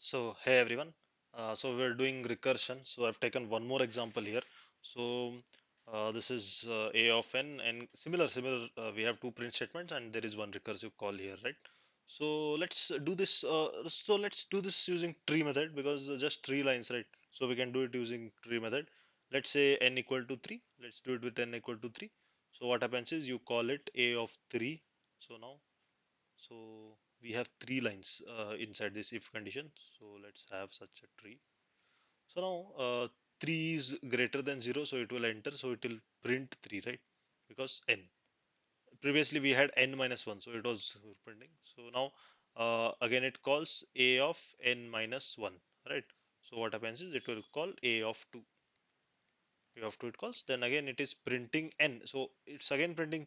So, hey everyone. So we're doing recursion. So I've taken one more example here. So this is a of n and similar. We have two print statements and there is one recursive call here, right? So let's do this. Let's do this using tree method because just three lines, right? So we can do it using tree method. Let's say n equal to three. Let's do it with n equal to three. So what happens is you call it a of three. So now so we have three lines inside this if condition. So let's have such a tree. So now 3 is greater than 0, so it will enter, so it will print 3, right? Because n. Previously we had n minus 1, so it was printing. So now again it calls a of n minus 1, right? So what happens is it will call a of 2. A of 2 it calls, then again it is printing n. So it's again printing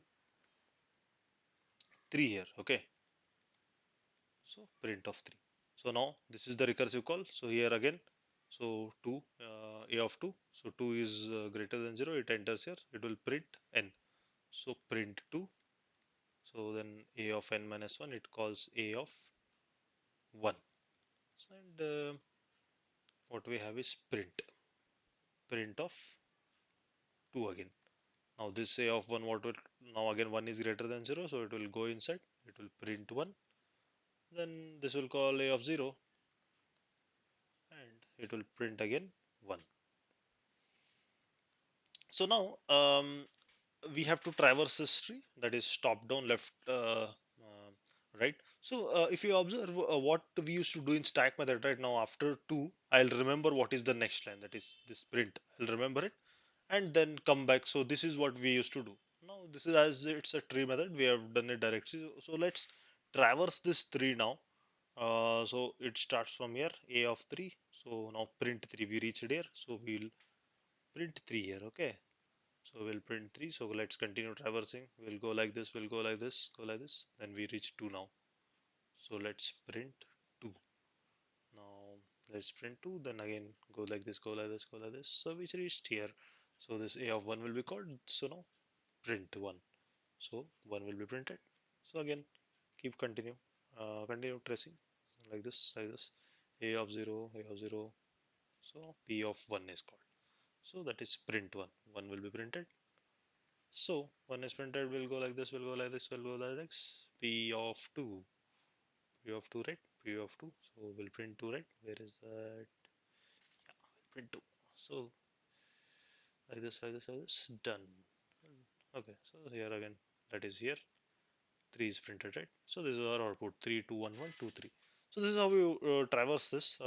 3 here, okay? So print of 3. So now this is the recursive call. So here again, so 2, a of 2. So 2 is greater than 0. It enters here. It will print n. So print 2. So then a of n minus 1, it calls a of 1. So and what we have is print of 2 again. Now this a of 1, what will, now again 1 is greater than 0. So it will go inside. It will print 1. Then this will call a of 0 and it will print again 1. So now we have to traverse this tree, that is top down, left, right. So if you observe what we used to do in stack method, right, now after 2 I'll remember what is the next line, that is this print. I'll remember it and then come back. So this is what we used to do. Now this is, as it's a tree method, we have done it directly. So let's traverse this tree now. So it starts from here, a of 3. So now print 3, we reached here, so we'll print 3 here, okay. So we'll print 3. So let's continue traversing. We'll go like this, we'll go like this, go like this. Then we reach 2 now. So let's print 2. Now let's print 2. Then again go like this, go like this, go like this. So we reached here. So this a of 1 will be called. So now print 1. So 1 will be printed. So again keep continue tracing like this, like this. A of 0, A of 0. So P of 1 is called. So that is print 1. 1 will be printed. So one is printed will go like this, will go like this, will go like this. P of 2. P of 2, right? P of 2. So we'll print 2, right? Where is that? Yeah, we'll print 2. So like this, like this, like this. Done. Okay, so here again, that is here. 3 is printed, right? So this is our output, 3, 2, 1, 1, 2, 3. So this is how we traverse this.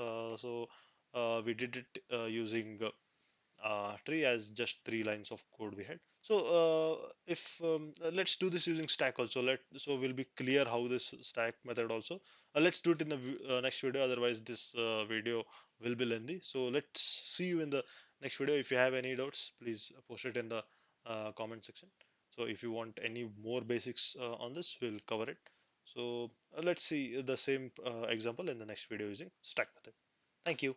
We did it using tree as just three lines of code we had. So if let's do this using stack also. So we'll be clear how this stack method also. Let's do it in the next video. Otherwise, this video will be lengthy. So let's see you in the next video. If you have any doubts, please post it in the comment section. So if you want any more basics on this, we'll cover it. So let's see the same example in the next video using stack method. Thank you.